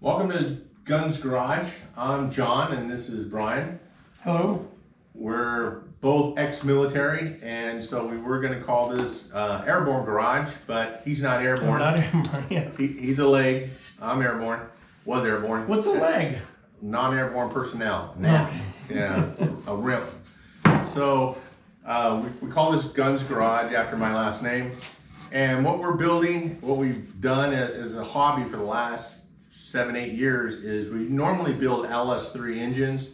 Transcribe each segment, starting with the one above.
Welcome to Guns Garage. I'm John and this is Brian. Hello. We're both ex-military, and so we were going to call this Airborne Garage, but he's not airborne. I'm not airborne yet. He's a leg. I'm airborne. Was airborne. What's a leg? Non-airborne personnel. Now, yeah, a RIMP. So we call this Guns Garage after my last name. And what we're building, what we've done as a hobby for the last 7-8 years is we normally build LS3 engines.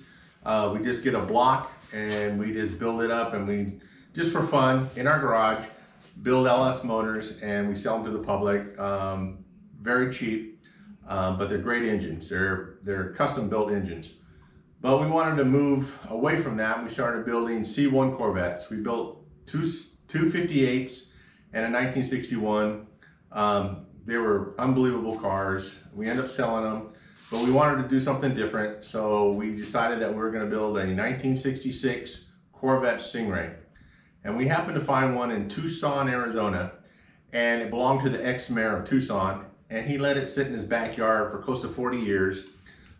We just get a block and we just build it up, and we just for fun in our garage build LS motors and we sell them to the public. Very cheap, but they're great engines. They're custom built engines. But we wanted to move away from that, and we started building C1 Corvettes. We built two 58s and a 1961. They were unbelievable cars. We ended up selling them, but we wanted to do something different. So we decided that we were going to build a 1966 Corvette Stingray. And we happened to find one in Tucson, Arizona, and it belonged to the ex-mayor of Tucson. And he let it sit in his backyard for close to 40 years.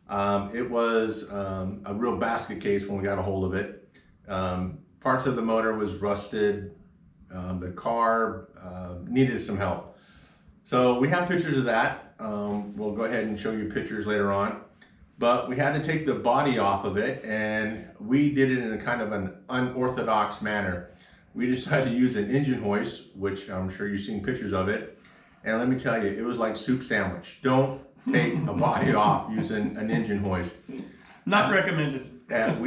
It was a real basket case when we got a hold of it. Parts of the motor was rusted. The car needed some help. So we have pictures of that. We'll go ahead and show you pictures later on. But we had to take the body off of it, and we did it in a kind of an unorthodox manner. We decided to use an engine hoist, which I'm sure you've seen pictures of it. And let me tell you, it was like soup sandwich. Don't take a body off using an engine hoist. Not recommended.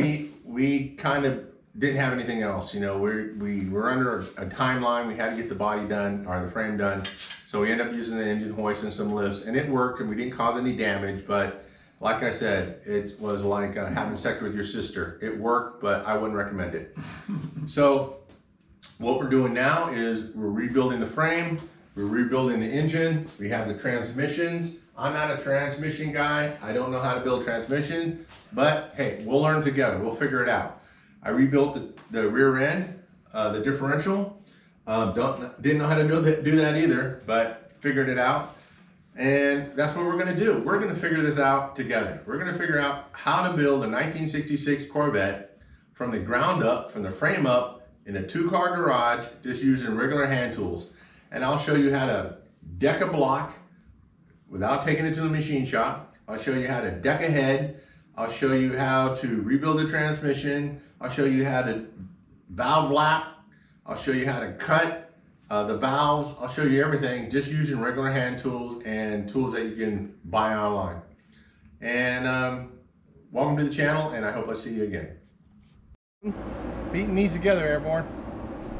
We kind of didn't have anything else. You know, we were under a timeline. We had to get the body done, or the frame done. So we ended up using the engine hoist and some lifts, and it worked, and we didn't cause any damage. But like I said, it was like having sex with your sister. It worked, but I wouldn't recommend it. So what we're doing now is we're rebuilding the frame. We're rebuilding the engine. We have the transmissions. I'm not a transmission guy. I don't know how to build transmission, but hey, we'll learn together. We'll figure it out. I rebuilt the rear end, the differential. Didn't know how to do that either, but figured it out. And that's what we're gonna do. We're gonna figure this out together. We're gonna figure out how to build a 1966 Corvette from the ground up, from the frame up, in a 2-car garage, just using regular hand tools. And I'll show you how to deck a block without taking it to the machine shop. I'll show you how to deck a head. I'll show you how to rebuild the transmission. I'll show you how to valve lap. I'll show you how to cut the valves. I'll show you everything just using regular hand tools and tools that you can buy online. And welcome to the channel, and I hope I see you again. Beating these together, Airborne.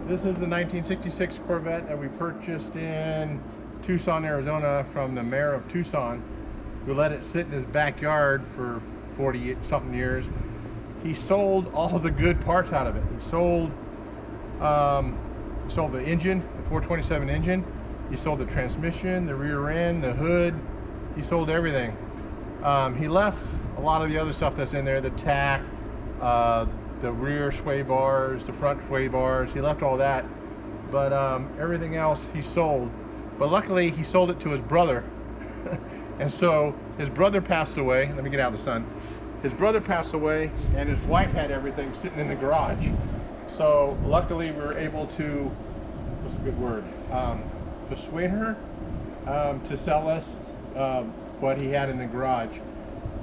This is the 1966 Corvette that we purchased in Tucson, Arizona from the mayor of Tucson, who let it sit in his backyard for 40-something years. He sold all the good parts out of it. He sold the engine, the 427 engine. He sold the transmission, the rear end, the hood. He sold everything. He left a lot of the other stuff that's in there, the tack, the rear sway bars, the front sway bars. He left all that, but everything else he sold. But luckily he sold it to his brother. And so his brother passed away. Let me get out of the sun. His brother passed away, and his wife had everything sitting in the garage. So luckily we were able to, what's a good word, persuade her to sell us what he had in the garage.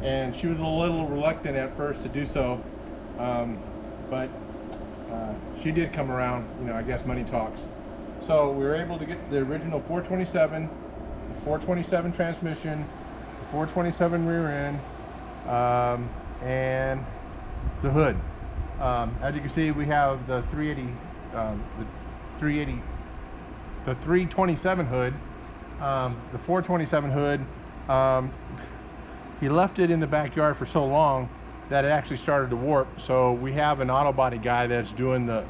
And she was a little reluctant at first to do so, but she did come around. You know, I guess money talks. So we were able to get the original 427, the 427 transmission, the 427 rear end, and the hood. As you can see, we have the 327 hood, the 427 hood. He left it in the backyard for so long that it actually started to warp. So we have an auto body guy that's doing the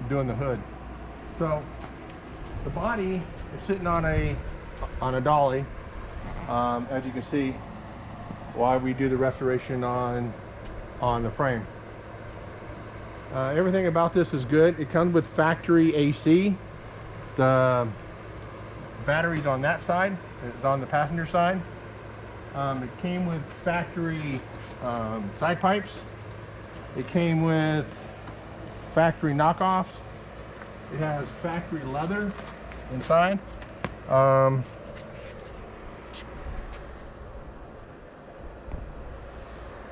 hood. So the body is sitting on a dolly, as you can see, while we do the restoration on the frame. Everything about this is good. It comes with factory AC. The battery's on that side. It's on the passenger side. It came with factory side pipes. It came with factory knockoffs. It has factory leather inside.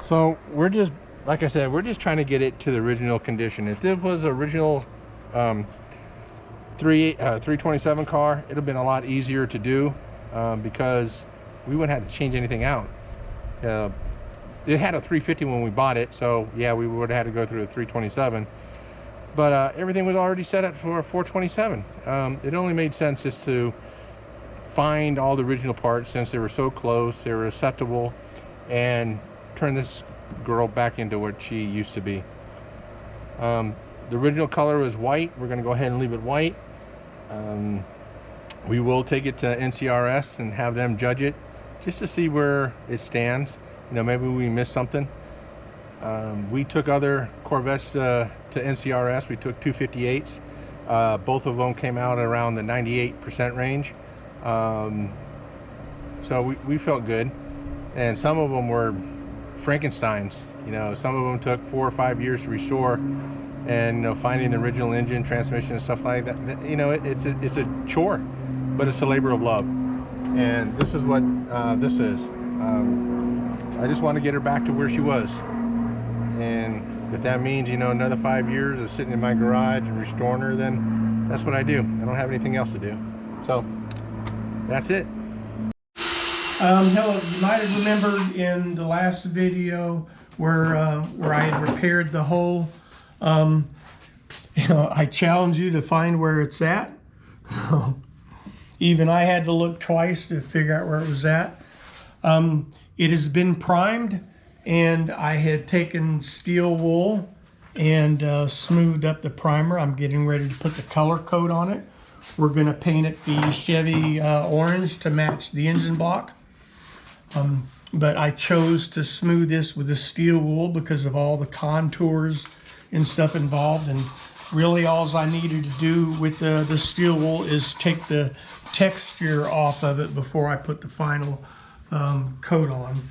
So we're just, like I said, we're just trying to get it to the original condition. If it was original 327 car, it'd have been a lot easier to do because we wouldn't have to change anything out. It had a 350 when we bought it, so yeah, we would have had to go through a 327. But everything was already set up for a 427. It only made sense just to find all the original parts since they were so close, they were acceptable, and turn this girl back into what she used to be. The original color was white. We're going to go ahead and leave it white. We will take it to NCRS and have them judge it just to see where it stands. You know, maybe we missed something. We took other Corvettes to NCRS. We took 258s. Both of them came out around the 98% range. So we felt good. And some of them were Frankensteins. You know, some of them took 4 or 5 years to restore. And, you know, finding the original engine, transmission, and stuff like that, you know, it's a chore, but it's a labor of love. And this is what this is. I just want to get her back to where she was. And if that means, you know, another 5 years of sitting in my garage and restoring her, then that's what I do. I don't have anything else to do. So that's it. Hello, you might have remembered in the last video where I had repaired the hole. You know, I challenge you to find where it's at. Even I had to look twice to figure out where it was at. It has been primed, and I had taken steel wool and smoothed up the primer. I'm getting ready to put the color coat on it. We're going to paint it the Chevy orange to match the engine block. But I chose to smooth this with the steel wool because of all the contours and stuff involved. And really all I needed to do with the steel wool is take the texture off of it before I put the final coat on.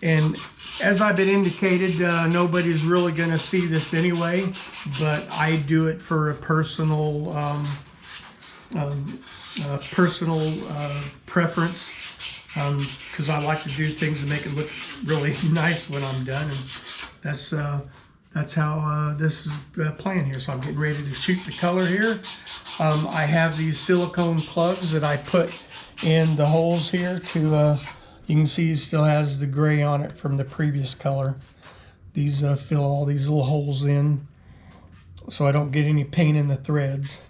And as I've been indicated, nobody's really going to see this anyway, but I do it for a personal preference, because I like to do things to make it look really nice when I'm done, and that's how this is playing here. So I'm getting ready to shoot the color here. I have these silicone plugs that I put in the holes here to, you can see it still has the gray on it from the previous color. These fill all these little holes in so I don't get any paint in the threads.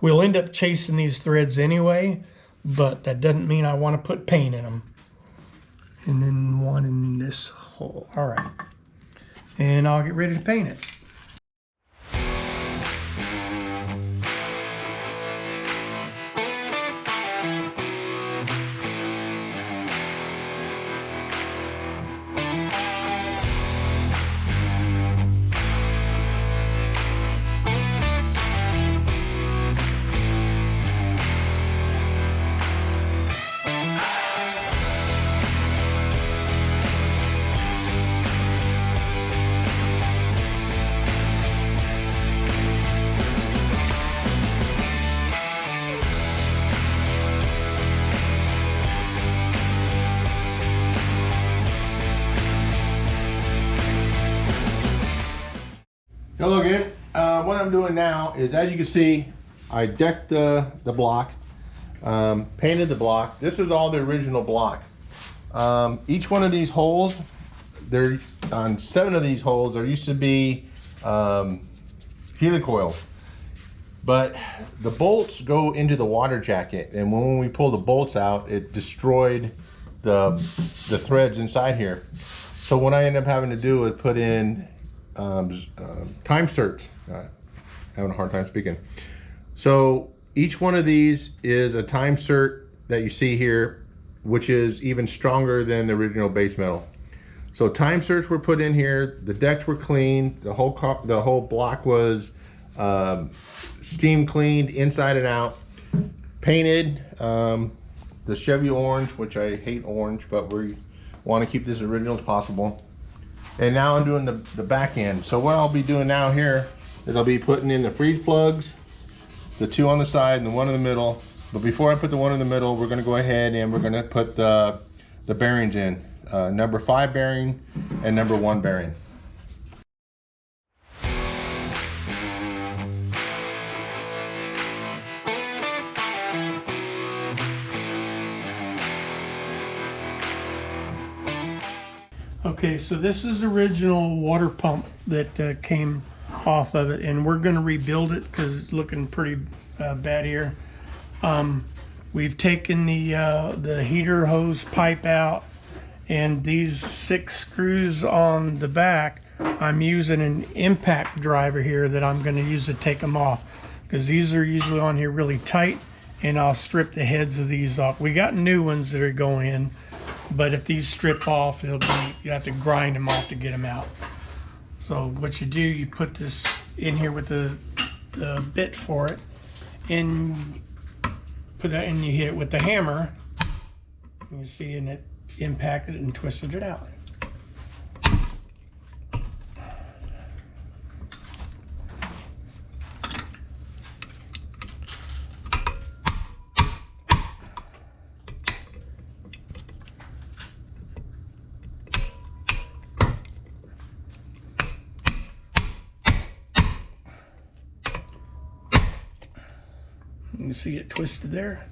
We'll end up chasing these threads anyway, but that doesn't mean I want to put paint in them. And then one in this hole. All right. And I'll get ready to paint it. Hello again. What I'm doing now is, as you can see, I decked the block, painted the block. This is all the original block. Each one of these holes, there on 7 of these holes, there used to be helicoils, but the bolts go into the water jacket, and when we pull the bolts out, it destroyed the threads inside here. So what I ended up having to do is put in time certs. Having a hard time speaking. So each one of these is a time cert that you see here, which is even stronger than the original base metal. So time certs were put in here. The decks were cleaned. The whole block was steam cleaned inside and out, painted, the Chevy orange, which I hate orange, but we want to keep this original as possible. And now I'm doing the back end. So what I'll be doing now here is I'll be putting in the freeze plugs, the 2 on the side and the 1 in the middle. But before I put the 1 in the middle, we're going to go ahead and we're going to put the bearings in. Number 5 bearing and number 1 bearing. Okay, so this is the original water pump that came off of it, and we're going to rebuild it because it's looking pretty bad here. We've taken the heater hose pipe out, and these 6 screws on the back, I'm using an impact driver here that I'm going to use to take them off, because these are usually on here really tight, and I'll strip the heads of these off. We got new ones that are going in, but if these strip off, you have to grind them off to get them out. So what you do, you put this in here with the bit for it, and put that, and you hit it with the hammer. You see, and it impacted it and twisted it out. You see it twisted there.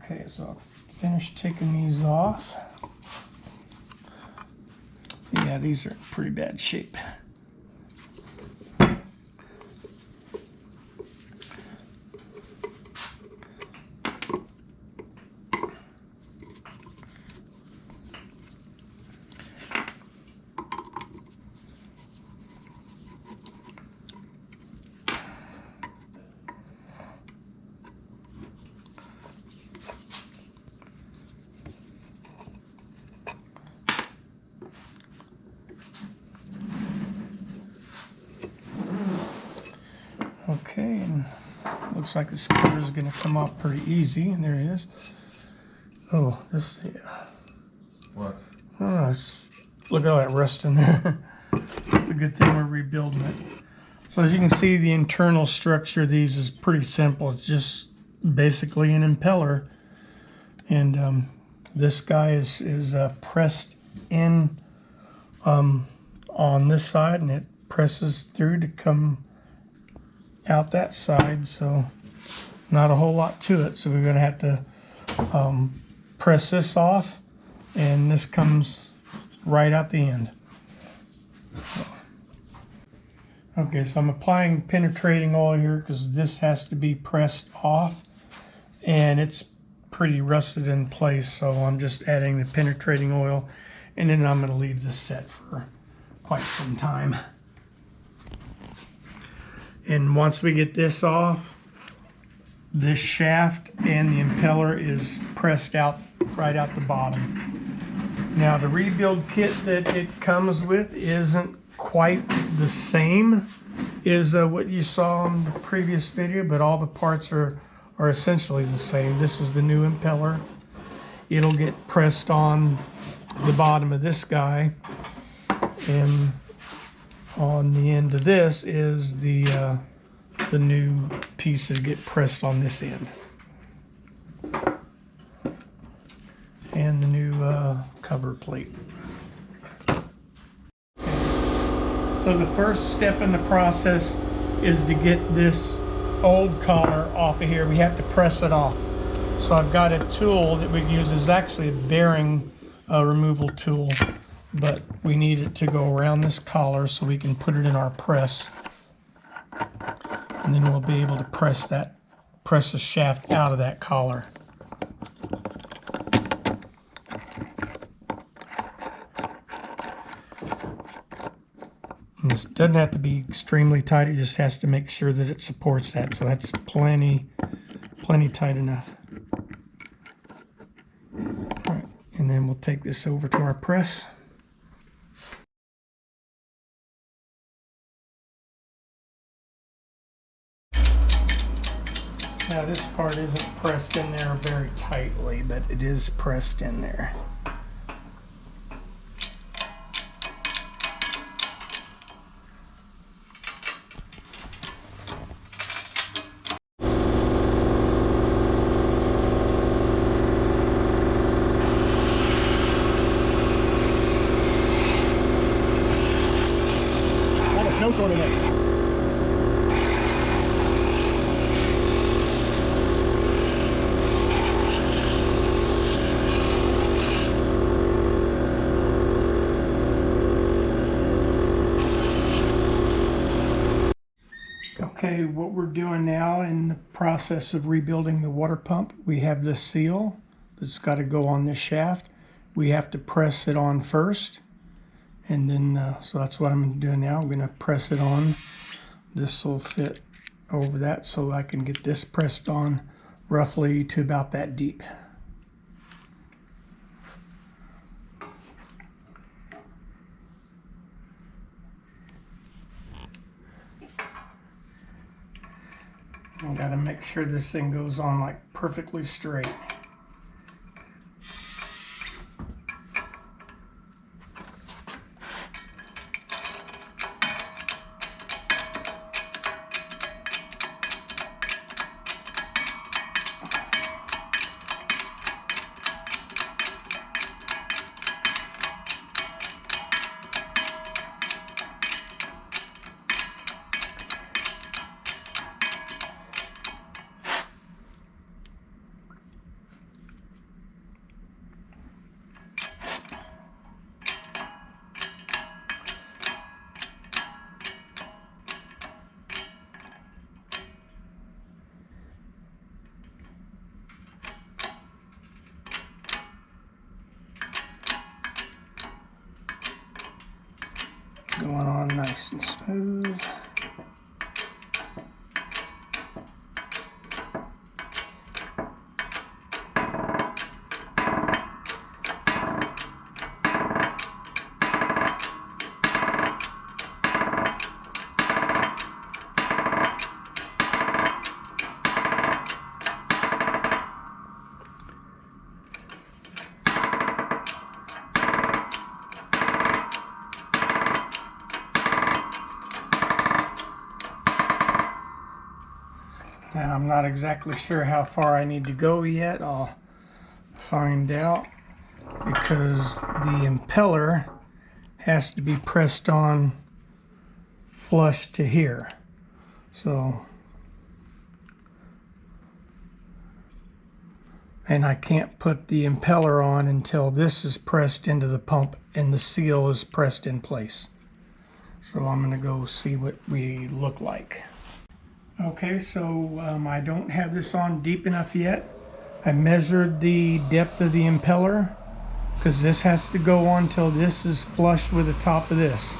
Okay, so I'll finish taking these off. Yeah, these are in pretty bad shape. Okay, and looks like the screw is going to come off pretty easy, and there it is. Oh, this, yeah. What? Oh, look at all that rust in there. It's a good thing we're rebuilding it. So as you can see, the internal structure of these is pretty simple. It's just basically an impeller, and this guy is pressed in on this side, and it presses through to come out that side. So not a whole lot to it. So we're going to have to press this off, and this comes right out the end. Okay, so I'm applying penetrating oil here because this has to be pressed off, and it's pretty rusted in place, so I'm just adding the penetrating oil, and then I'm going to leave this set for quite some time. And once we get this off, this shaft and the impeller is pressed out right out the bottom. Now the rebuild kit that it comes with isn't quite the same as what you saw in the previous video, but all the parts are essentially the same. This is the new impeller. It'll get pressed on the bottom of this guy, and on the end of this is the new piece that get pressed on this end, and the new cover plate. So the first step in the process is to get this old collar off of here. We have to press it off. So I've got a tool that we use. It's actually a bearing removal tool, but we need it to go around this collar so we can put it in our press, and then we'll be able to press the shaft out of that collar. this doesn't have to be extremely tight. It just has to make sure that it supports that. So that's plenty tight enough. All right, and then we'll take this over to our press. Now this part isn't pressed in there very tightly, but it is pressed in there. No sort of way. Okay, what we're doing now in the process of rebuilding the water pump, we have this seal that's got to go on this shaft. We have to press it on first, and then so that's what I'm doing now. I'm going to press it on. This will fit over that, so I can get this pressed on roughly to about that deep. I gotta make sure this thing goes on like perfectly straight. Going on nice and smooth. Now, I'm not exactly sure how far I need to go yet. I'll find out, because the impeller has to be pressed on flush to here. So, and I can't put the impeller on until this is pressed into the pump and the seal is pressed in place. So I'm gonna go see what we look like. Okay, so I don't have this on deep enough yet. I measured the depth of the impeller, because this has to go on till this is flush with the top of this.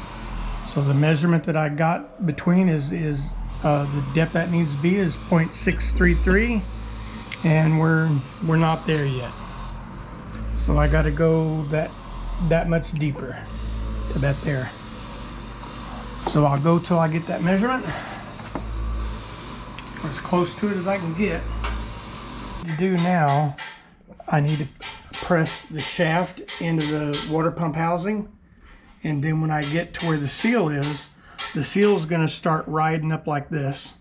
So the measurement that I got between is the depth that needs to be is 0.633, and we're not there yet. So I got to go that much deeper to about there. So I'll go till I get that measurement, or as close to it as I can get. To do now, I need to press the shaft into the water pump housing, and then when I get to where the seal is going to start riding up like this,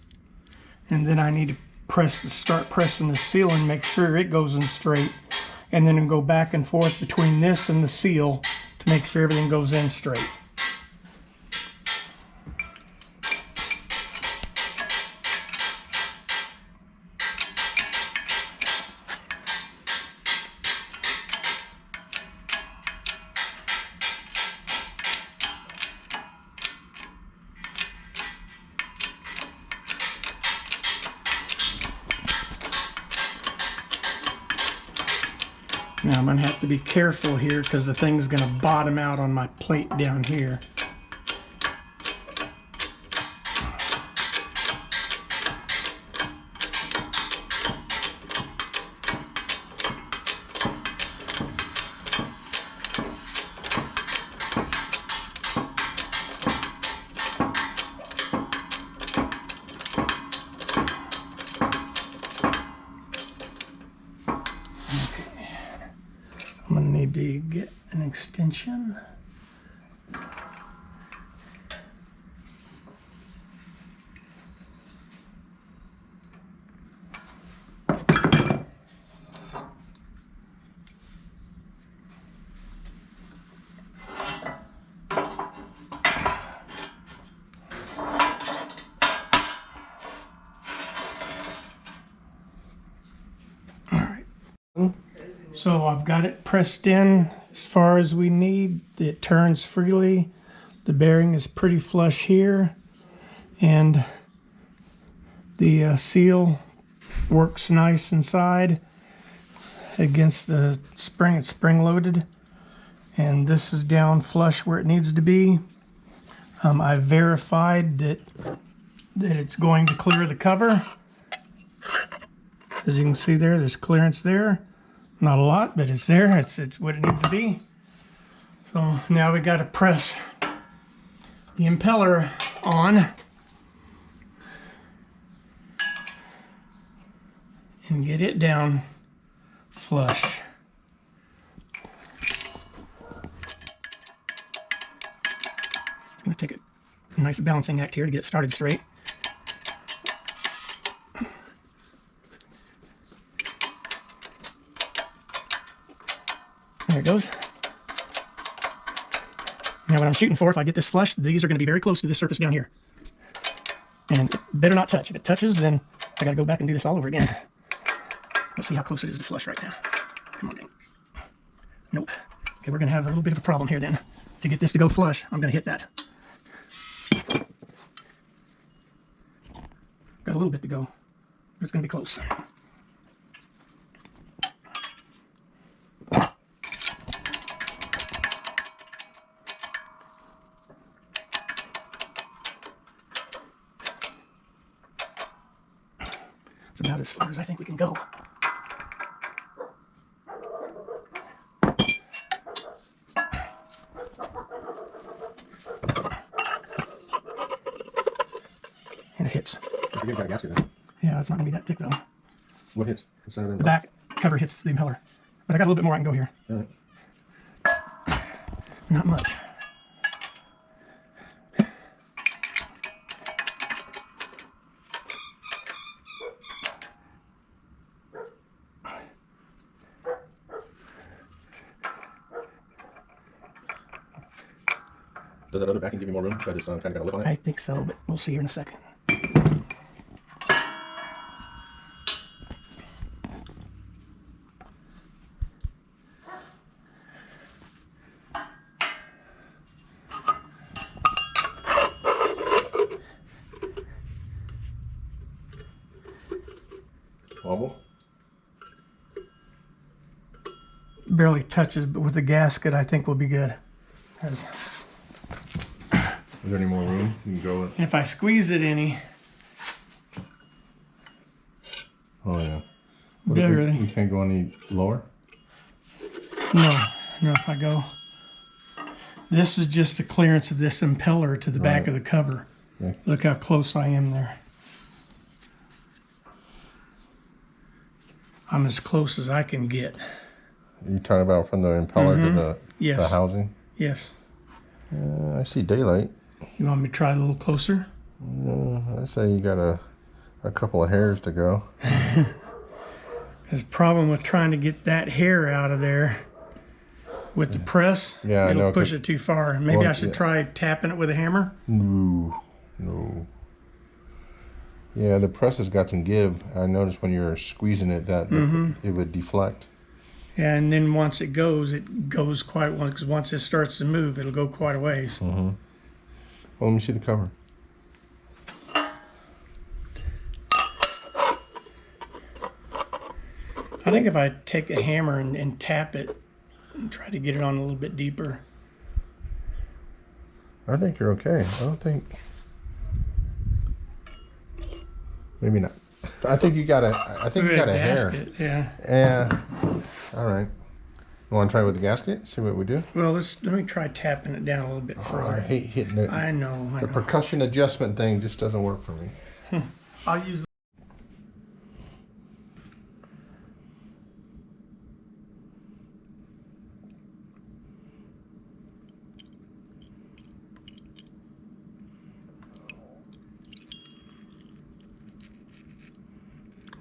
and then I need to start pressing the seal and make sure it goes in straight, and then go back and forth between this and the seal to make sure everything goes in straight. Now I'm going to have to be careful here, because the thing's going to bottom out on my plate down here. extension. So I've got it pressed in as far as we need. It turns freely. The bearing is pretty flush here. And the seal works nice inside against the spring. It's spring loaded. And this is down flush where it needs to be. I verified that it's going to clear the cover. As you can see there, there's clearance there. Not a lot, but it's there. It's what it needs to be. So now we got to press the impeller on and get it down flush. It's going to take a nice balancing act here to get it started straight. There it goes. Now what I'm shooting for, if I get this flush, these are going to be very close to this surface down here. And it better not touch. If it touches, then I got to go back and do this all over again. Let's see how close it is to flush right now. Come on, dang. Nope. Okay, we're going to have a little bit of a problem here then. To get this to go flush, I'm going to hit that. Got a little bit to go, but it's going to be close. It's about as far as I think we can go. And it hits. Yeah, it's not going to be that thick though. What hits? The back cover hits the impeller. But I got a little bit more I can go here. All right. Not much. Does that other backing give you more room? I just kind of got a lip on it. I think so, but we'll see here in a second. Wobble. Barely touches, but with the gasket, I think we'll be good. Is there any more room? You can go. And if I squeeze it any, Oh yeah. Really? You can't go any lower. no, if I go. This is just the clearance of this impeller to the back of the cover. Okay. Look how close I am there. I'm as close as I can get. You talking about from the impeller to the Yes. housing? Yes. I see daylight. You want me to try a little closer? I say you got a couple of hairs to go. There's a problem with trying to get that hair out of there with the press. Yeah, I it'll know, push 'cause- it too far. Maybe Well, I should yeah. try tapping it with a hammer. No. Yeah, the press has got some give. I noticed when you're squeezing it that it would deflect. Yeah, and then once it goes quite well, because once it starts to move, it'll go quite a ways. Well, let me see the cover. I think if I take a hammer and tap it and try to get it on a little bit deeper. I think you're okay. I don't think. Maybe not. I think you got a. I think you got a hair. gasket, yeah. Yeah. All right. You want to try with the gasket? See what we do. Well, let me try tapping it down a little bit Oh, I further. hate hitting it. I know. The percussion adjustment thing just doesn't work for me. I'll use.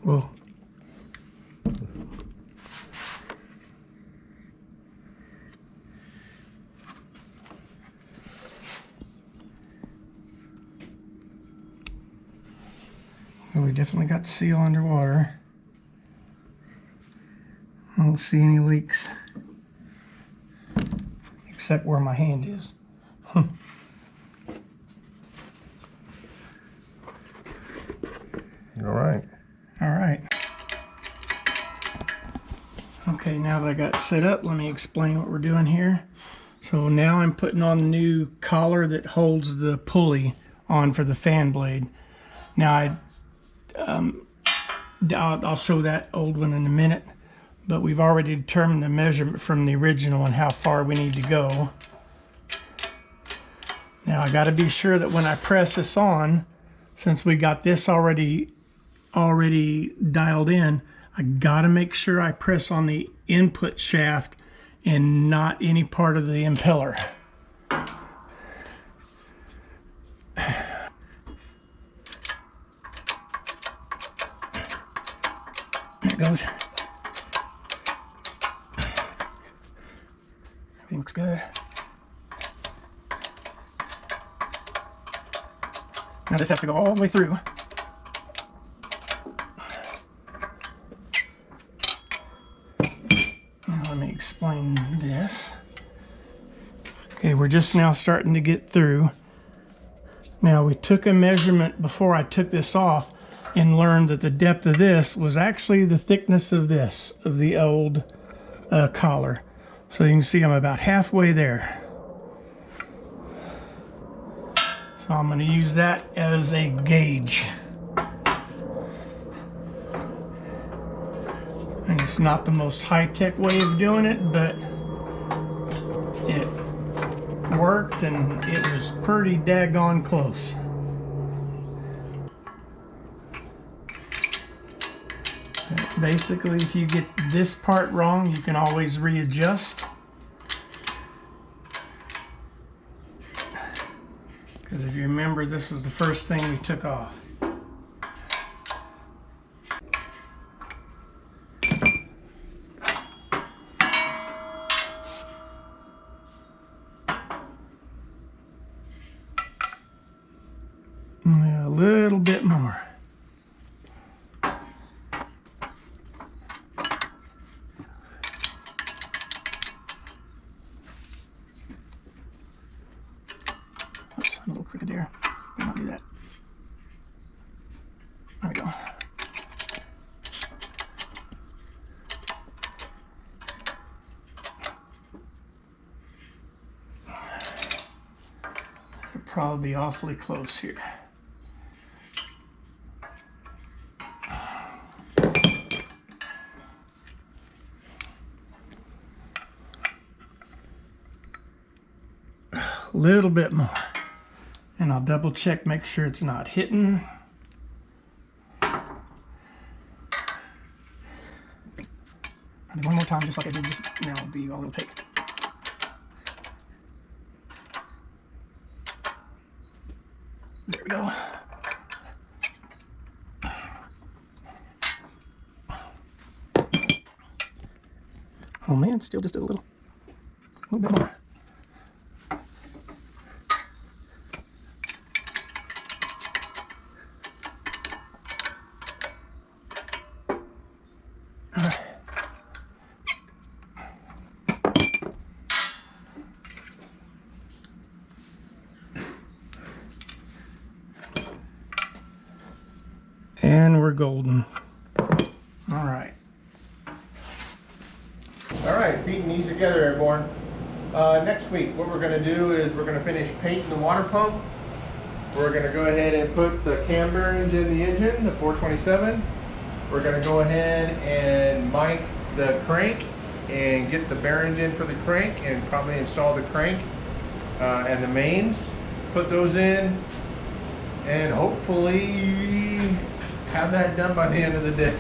Well, we definitely got seal underwater. I don't see any leaks. Except where my hand is. All right. All right. Okay, now that I got it set up, let me explain what we're doing here. So now I'm putting on the new collar that holds the pulley on for the fan blade. Now I'll show that old one in a minute, but we've already determined the measurement from the original and how far we need to go. Now I got to be sure that when I press this on, since we got this already dialed in, I got to make sure I press on the input shaft and not any part of the impeller. There it goes. Everything looks good. Now this has to go all the way through. Now let me explain this. Okay, we're just now starting to get through. Now we took a measurement before I took this off and learned that the depth of this was actually the thickness of this, of the old collar. So you can see I'm about halfway there. So I'm going to use that as a gauge. And it's not the most high-tech way of doing it, but it worked and it was pretty daggone close. Basically, if you get this part wrong, you can always readjust. Because if you remember, this was the first thing we took off. A little bit more. Oops, a little crooked there. Better not do that. There we go. It'll probably be awfully close here. A little bit more. And I'll double check, make sure it's not hitting. I'll do one more time, just like I did this. Now it'll be all it'll take. There we go. Oh man, still just a little bit more. And we're golden. All right. All right, feeding these together, Airborne. Next week, what we're going to do is we're going to finish painting the water pump. We're going to go ahead and put the cam bearings in the engine, the 427. We're going to go ahead and mic the crank and get the bearings in for the crank and probably install the crank and the mains. Put those in and hopefully have that done by the end of the day.